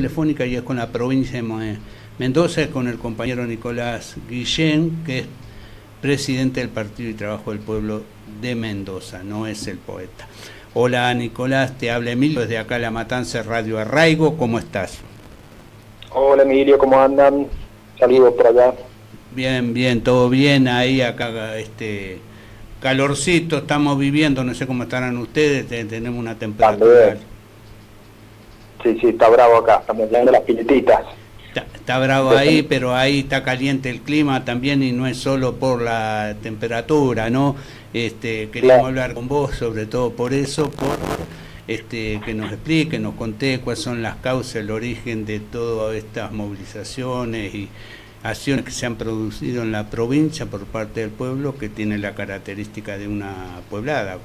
Telefónica y es con la provincia de Mendoza, es con el compañero Nicolás Guillén, que es presidente del Partido y Trabajo del Pueblo de Mendoza, no es el poeta. Hola Nicolás, te habla Emilio desde acá La Matanza, Radio Arraigo, ¿cómo estás? Hola Emilio, ¿cómo andan? Saludos por allá. Bien, bien, todo bien, ahí acá calorcito estamos viviendo, no sé cómo estarán ustedes, tenemos una temperatura. Sí, está bravo acá, estamos viendo las piletitas. Está bravo ahí, pero ahí está caliente el clima también y no es solo por la temperatura, ¿no? Queríamos hablar con vos sobre todo por eso, que nos explique, nos conté cuáles son las causas, el origen de todas estas movilizaciones y acciones que se han producido en la provincia por parte del pueblo, que tiene la característica de una pueblada,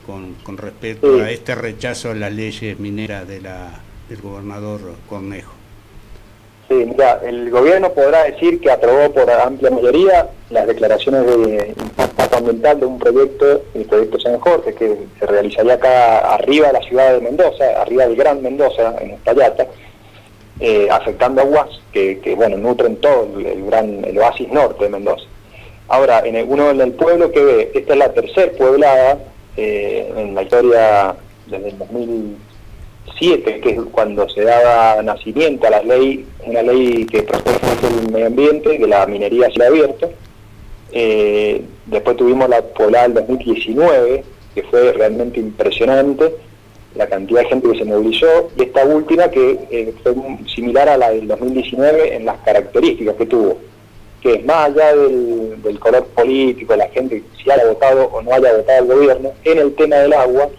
con respecto a este rechazo a las leyes mineras del gobernador Cornejo. Sí, mira, el gobierno podrá decir que aprobó por amplia mayoría las declaraciones de impacto ambiental de un proyecto, el proyecto San Jorge, que se realizaría acá arriba de la ciudad de Mendoza, arriba del Gran Mendoza, en Uspallata, afectando aguas que nutren todo el oasis norte de Mendoza. Ahora, uno en el pueblo que ve, esta es la tercera pueblada en la historia desde el 2007, que es cuando se daba nacimiento a una ley que protege el medio ambiente, de la minería a cielo abierto. Después tuvimos la poblada del 2019, que fue realmente impresionante, la cantidad de gente que se movilizó, y esta última que fue similar a la del 2019 en las características que tuvo, que es más allá del color político, la gente, si haya votado o no haya votado el gobierno, en el tema del agua,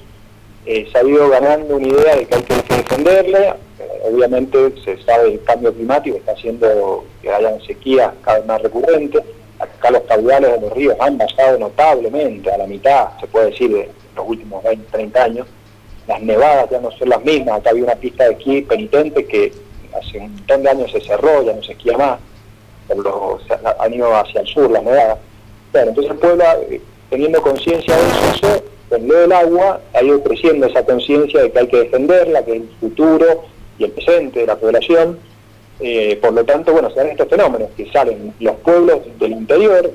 se ha ido ganando una idea de que hay que defenderla. Obviamente se sabe el cambio climático está haciendo que hayan sequías cada vez más recurrentes. Acá los caudales de los ríos han bajado notablemente, a la mitad, se puede decir, de los últimos 20, 30 años. Las nevadas ya no son las mismas. Acá había una pista de esquí penitente que hace un montón de años se cerró, ya no se esquía más, han ido hacia el sur las nevadas. Bueno, entonces el pueblo, teniendo conciencia de eso, con lo del agua ha ido creciendo esa conciencia de que hay que defenderla, que es el futuro y el presente de la población. Por lo tanto, se dan estos fenómenos que salen los pueblos del interior,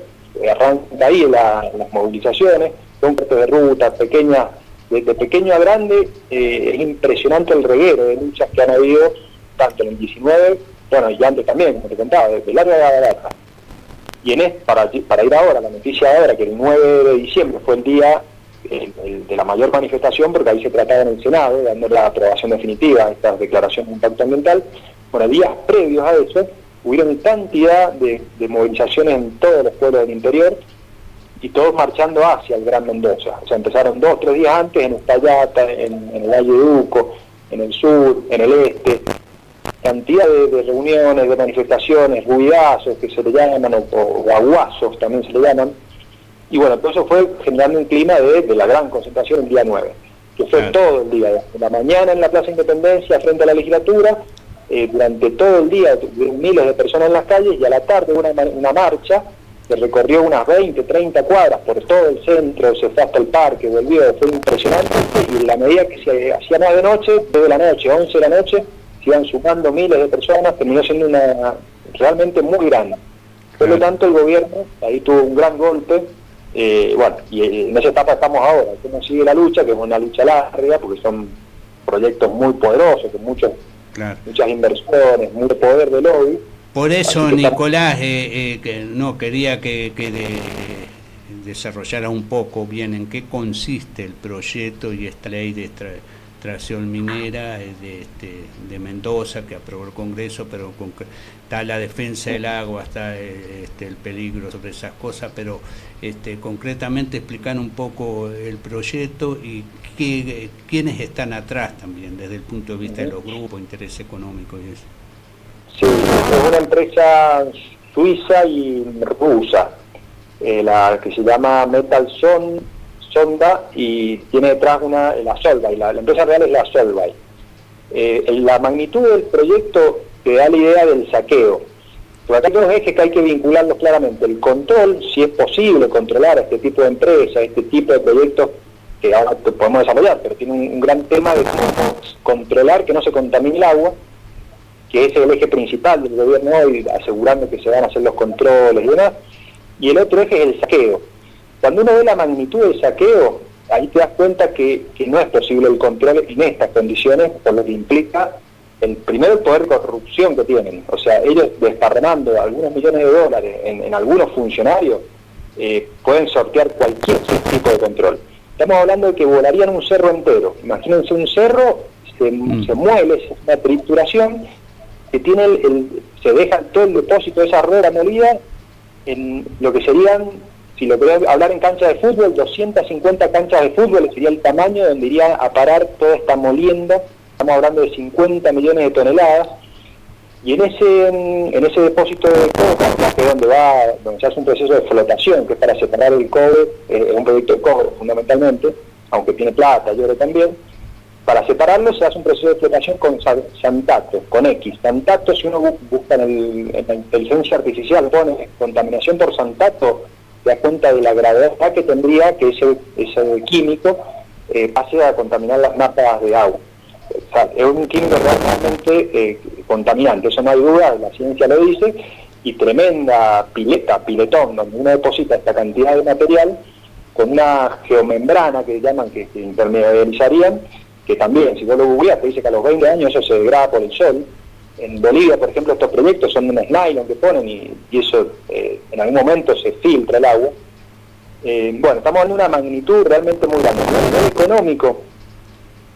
arranca ahí las movilizaciones, son cortes de ruta, pequeñas, de pequeño a grande. Es impresionante el reguero de luchas que han habido, tanto en el 19, y antes también, como te contaba, desde el área de la Barata. Y para ir ahora, la noticia de ahora, que el 9 de diciembre fue el día de la mayor manifestación, porque ahí se trataba en el Senado, dando la aprobación definitiva a esta declaración de impacto ambiental. Días previos a eso, hubieron cantidad de movilizaciones en todos los pueblos del interior, y todos marchando hacia el Gran Mendoza. O sea, empezaron 2 o 3 días antes en Uspallata, en el Valle de Uco, en el sur, en el este. Cantidad de reuniones, de manifestaciones, ruidazos que se le llaman, o aguazos también se le llaman. Y todo eso fue generando un clima de la gran concentración el día 9, que fue todo el día, de la mañana en la Plaza Independencia frente a la legislatura, durante todo el día miles de personas en las calles, y a la tarde una marcha que recorrió unas 20, 30 cuadras por todo el centro, se fue hasta el parque, volvió, fue impresionante, y en la medida que se hacía más de noche, 2 de la noche, 11 de la noche, se iban sumando miles de personas, terminó siendo realmente muy grande. Por lo tanto, el gobierno ahí tuvo un gran golpe. Y en esa etapa estamos ahora. ¿Cómo sigue la lucha? Que es una lucha larga, porque son proyectos muy poderosos, con muchas inversiones, mucho poder de lobby. Por eso, Nicolás, quería que desarrollara un poco bien en qué consiste el proyecto y esta ley de extracción minera de Mendoza que aprobó el Congreso, pero está la defensa del agua, está el peligro sobre esas cosas, pero concretamente explicar un poco el proyecto y quiénes están atrás también desde el punto de vista de los grupos, interés económico y eso. Sí, es una empresa suiza y rusa, la que se llama Metal Sonda, y tiene detrás la Solvay, la empresa real es la Solvay. La magnitud del proyecto te da la idea del saqueo. Pero acá hay 2 ejes que hay que vincularlos claramente. El control, si es posible controlar a este tipo de empresas, este tipo de proyectos que ahora podemos desarrollar, pero tiene un gran tema de controlar que no se contamine el agua. que es el eje principal del gobierno hoy, asegurando que se van a hacer los controles y demás, y el otro eje es el saqueo. Cuando uno ve la magnitud del saqueo, ahí te das cuenta que no es posible el control en estas condiciones, por lo que implica el poder de corrupción que tienen. O sea, ellos desparramando algunos millones de dólares en algunos funcionarios, pueden sortear cualquier tipo de control. Estamos hablando de que volarían un cerro entero. Imagínense un cerro, se muele, es una trituración, que tiene se deja todo el depósito de esa rueda molida en lo que serían, si lo querés hablar en cancha de fútbol, 250 canchas de fútbol sería el tamaño donde iría a parar toda esta molienda. Estamos hablando de 50 millones de toneladas, y en ese depósito de cobre, que es donde se hace un proceso de flotación, que es para separar el cobre, es un proyecto de cobre fundamentalmente, aunque tiene plata y oro también. Para separarlo se hace un proceso de flotación con xantato, con X. Xantato, si uno busca en la inteligencia artificial, pone contaminación por xantato, te das cuenta de la gravedad que tendría que ese químico pase a contaminar las napas de agua. O sea, es un químico realmente contaminante, eso no hay duda, la ciencia lo dice, y tremenda piletón, donde uno deposita esta cantidad de material con una geomembrana que llaman, que impermeabilizarían, que también, si vos lo googleás, te dice que a los 20 años eso se degrada por el sol. En Bolivia, por ejemplo, estos proyectos son unos nylon que ponen y eso en algún momento se filtra el agua. Bueno, estamos en una magnitud realmente muy grande. A nivel económico,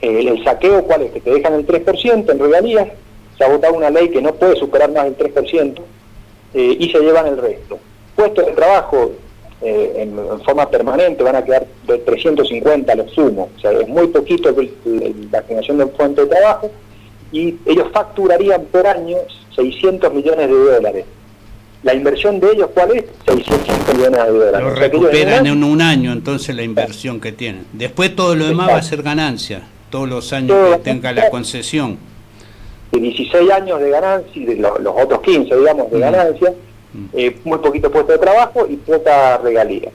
el saqueo, ¿cuál es? Que te dejan el 3% en regalías. Se ha votado una ley que no puede superar más del 3%, y se llevan el resto. Puestos de trabajo en forma permanente van a quedar de 350 a lo sumo. O sea, es muy poquito la generación del puente de trabajo, y ellos facturarían por año 600 millones de dólares. La inversión de ellos, ¿cuál es? 600 millones de dólares. Lo recuperan en un año, entonces, la inversión que tienen. Después todo lo demás va a ser ganancia, todos los años que tenga la concesión. De 16 años de ganancia, y de los otros 15, digamos, de ganancia, muy poquito puesto de trabajo y poca regalía.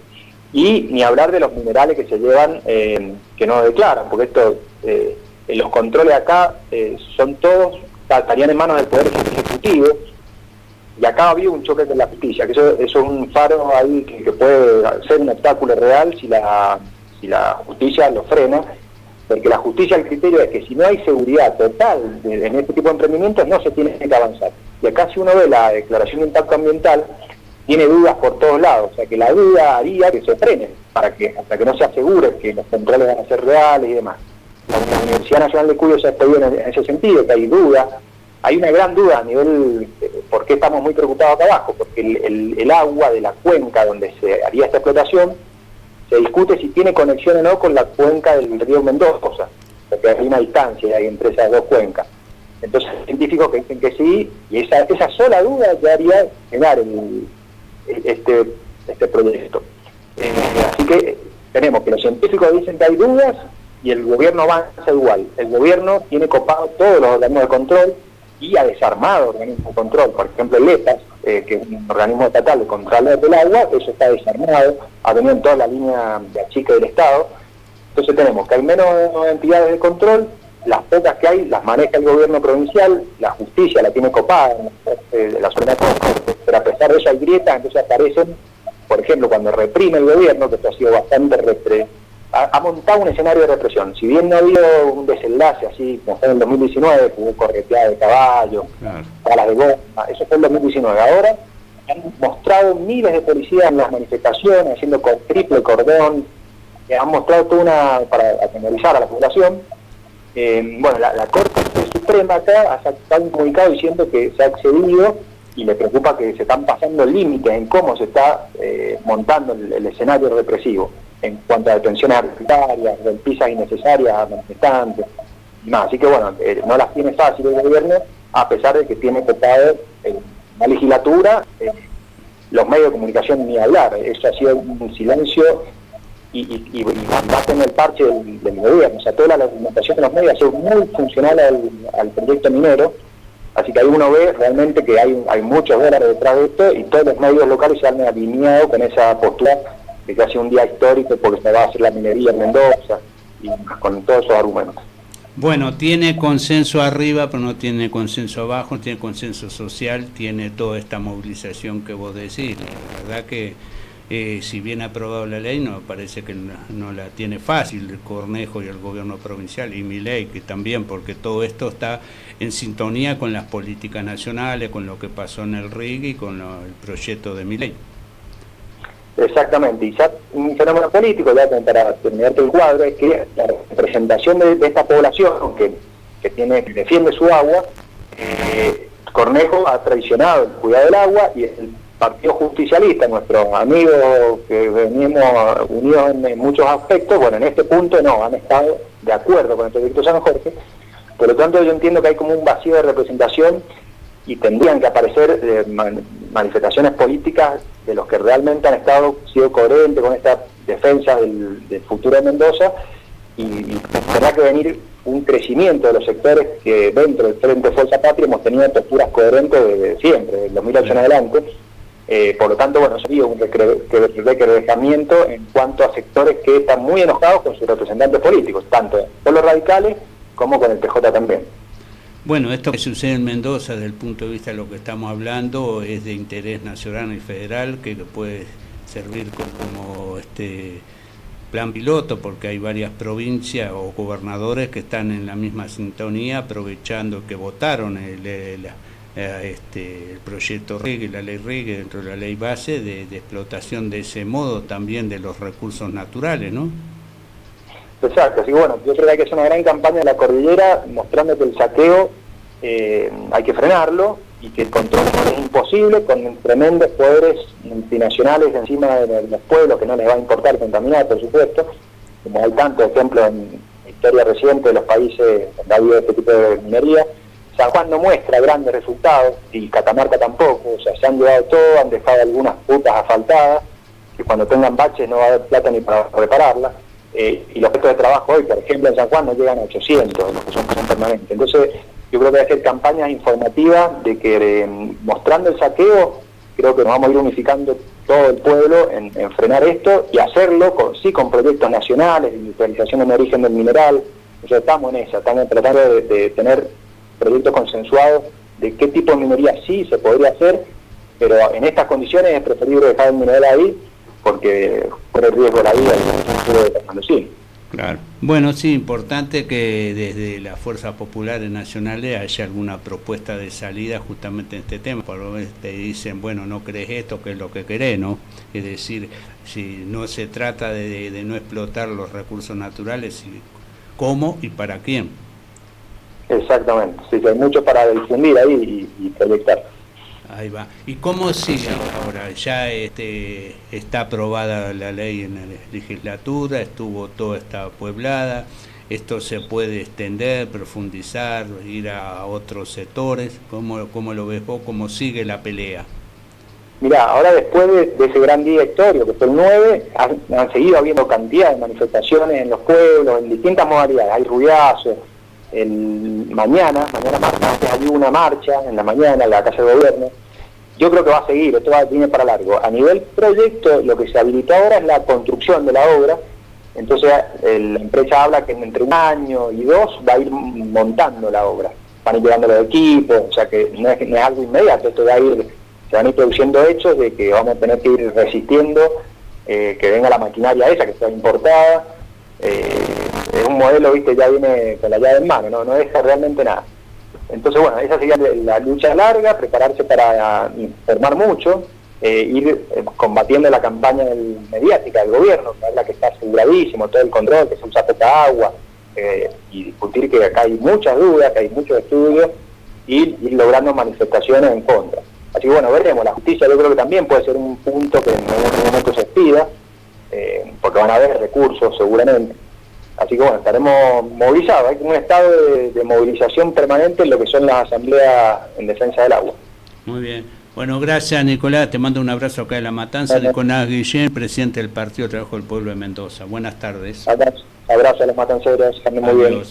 Y ni hablar de los minerales que se llevan, que no declaran, porque esto, los controles acá son todos, estarían en manos del Poder Ejecutivo, y acá había un choque con la justicia, que eso es un faro ahí que puede ser un obstáculo real si la justicia lo frena, porque la justicia, el criterio es que si no hay seguridad total en este tipo de emprendimientos, no se tiene que avanzar. Y acá, si uno ve la declaración de impacto ambiental, tiene dudas por todos lados, o sea que la duda haría que se frene, hasta que no se asegure que los controles van a ser reales y demás. La Universidad Nacional de Cuyo se ha expedido en ese sentido, que hay dudas. Hay una gran duda a nivel, ¿por qué estamos muy preocupados acá abajo? Porque el agua de la cuenca donde se haría esta explotación, se discute si tiene conexión o no con la cuenca del río Mendoza, porque hay una distancia ahí entre esas dos cuencas. Entonces, hay científicos que dicen que sí, y esa sola duda ya haría generar este proyecto. Así que tenemos que los científicos dicen que hay dudas y el gobierno avanza igual. El gobierno tiene copado todos los organismos de control y ha desarmado organismos de control. Por ejemplo, el EPAS, que es un organismo estatal de control del agua, eso está desarmado, ha venido en toda la línea de achique del Estado. Entonces tenemos que hay menos entidades de control, las pocas que hay las maneja el gobierno provincial, la justicia la tiene copada en la zona de costa, pero a pesar de eso hay grietas, entonces aparecen, por ejemplo, cuando reprime el gobierno, que esto ha sido bastante ha montado un escenario de represión. Si bien no ha habido un desenlace así, como fue en el 2019, que hubo correteada de caballos, balas de goma, eso fue en el 2019. Ahora han mostrado miles de policías en las manifestaciones, haciendo triple cordón, que han mostrado para atemorizar a la población. Bueno, la Corte Suprema acá ha sacado un comunicado diciendo que se ha excedido y le preocupa que se están pasando límites en cómo se está montando el escenario represivo en cuanto a detenciones arbitrarias, golpizas innecesarias a manifestantes y más. Así que bueno, no las tiene fácil el gobierno, a pesar de que tiene copado la legislatura, los medios de comunicación ni hablar. Eso ha sido un silencio y va a tener el parche del gobierno. O sea, toda la documentación de los medios ha sido muy funcional al proyecto minero. Así que ahí uno ve realmente que hay muchos dólares detrás de esto, y todos los medios locales se han alineado con esa postura de que ha sido un día histórico porque se va a hacer la minería en Mendoza y con todos esos argumentos. Bueno, tiene consenso arriba, pero no tiene consenso abajo, no tiene consenso social, tiene toda esta movilización que vos decís. La verdad que si bien ha aprobado la ley, no parece que no la tiene fácil el Cornejo y el gobierno provincial, y Milei que también, porque todo esto está en sintonía con las políticas nacionales, con lo que pasó en el RIG y con el proyecto de Milei. Exactamente, y ya un fenómeno político, ya para terminarte el cuadro, es que la representación de esta población que defiende su agua, Cornejo ha traicionado el cuidado del agua, y el Partido Justicialista, nuestros amigos que venimos unidos en muchos aspectos, bueno, en este punto no, han estado de acuerdo con el proyecto San Jorge. Por lo tanto, yo entiendo que hay como un vacío de representación y tendrían que aparecer manifestaciones políticas de los que realmente han sido coherentes con esta defensa del futuro de Mendoza, y tendrá que venir un crecimiento de los sectores que dentro del Frente Fuerza Patria hemos tenido posturas coherentes desde siempre, desde 2008 en adelante. Por lo tanto, bueno, sería un recrudecimiento en cuanto a sectores que están muy enojados con sus representantes políticos, tanto con los radicales como con el PJ también. Bueno, esto que sucede en Mendoza, desde el punto de vista de lo que estamos hablando, es de interés nacional y federal, que puede servir como plan piloto, porque hay varias provincias o gobernadores que están en la misma sintonía, aprovechando que votaron el proyecto RIG, la ley RIG, dentro de la ley base, de explotación de ese modo también de los recursos naturales, ¿no? Exacto, así que bueno, yo creo que hay que hacer una gran campaña en la cordillera mostrando que el saqueo hay que frenarlo, y que el control es imposible con tremendos poderes multinacionales encima de los pueblos, que no les va a importar contaminar, por supuesto, como hay tantos ejemplos en la historia reciente de los países donde ha habido este tipo de minería. San Juan no muestra grandes resultados, y Catamarca tampoco, o sea, se han llevado todo, han dejado algunas rutas asfaltadas, que cuando tengan baches no va a haber plata ni para repararlas. Y los puestos de trabajo hoy, por ejemplo, en San Juan no llegan a 800, los que son permanentes. Entonces, yo creo que hay que hacer campañas informativas de que, mostrando el saqueo, creo que nos vamos a ir unificando todo el pueblo en frenar esto, y hacerlo con proyectos nacionales de industrialización en origen del mineral. Nosotros estamos en esa, estamos tratando de tener proyectos consensuados de qué tipo de minería sí se podría hacer, pero en estas condiciones es preferible dejar el mineral ahí, porque corre el riesgo de la vida y el futuro de la Andalucía. Claro. Bueno, sí, importante que desde las fuerzas populares nacionales haya alguna propuesta de salida justamente en este tema. Por lo menos te dicen, bueno, no crees esto, que es lo que querés, ¿no? Es decir, si no se trata de no explotar los recursos naturales, ¿cómo y para quién? Exactamente, sí, hay mucho para difundir ahí y proyectar. Ahí va. ¿Y cómo sigue ahora? Ya está aprobada la ley en la legislatura, estuvo toda esta pueblada, esto se puede extender, profundizar, ir a otros sectores. ¿Cómo lo ves vos? ¿Cómo sigue la pelea? Mirá, ahora después de ese gran directorio, que fue el 9, han seguido habiendo cantidad de manifestaciones en los pueblos, en distintas modalidades. Hay ruidazos. Mañana martes hay una marcha en la mañana en la Casa de Gobierno. Yo creo que va a seguir, esto viene para largo. A nivel proyecto, lo que se habilitó ahora es la construcción de la obra. Entonces la empresa habla que entre 1 año y 2 va a ir montando la obra, van a ir llevando los equipos, o sea que no es algo inmediato, esto se van a ir produciendo hechos de que vamos a tener que ir resistiendo que venga la maquinaria esa que está importada. Es un modelo, viste, ya viene con la llave en mano, no deja realmente nada. Entonces, bueno, esa sería la lucha larga, prepararse para informar mucho, ir combatiendo la campaña mediática del gobierno, que es la que está aseguradísimo, todo el control, que se usa poca agua, y discutir que acá hay muchas dudas, que hay muchos estudios, y ir logrando manifestaciones en contra. Así que bueno, veremos, la justicia yo creo que también puede ser un punto que en algún momento se expida, porque van a haber recursos seguramente. Así que bueno, estaremos movilizados, hay un estado de movilización permanente en lo que son las asambleas en defensa del agua. Muy bien. Bueno, gracias Nicolás, te mando un abrazo acá de La Matanza. Gracias. Nicolás Guillén, presidente del Partido Trabajo del Pueblo de Mendoza. Buenas tardes. Abrazo a los matanceros, que anden muy bien.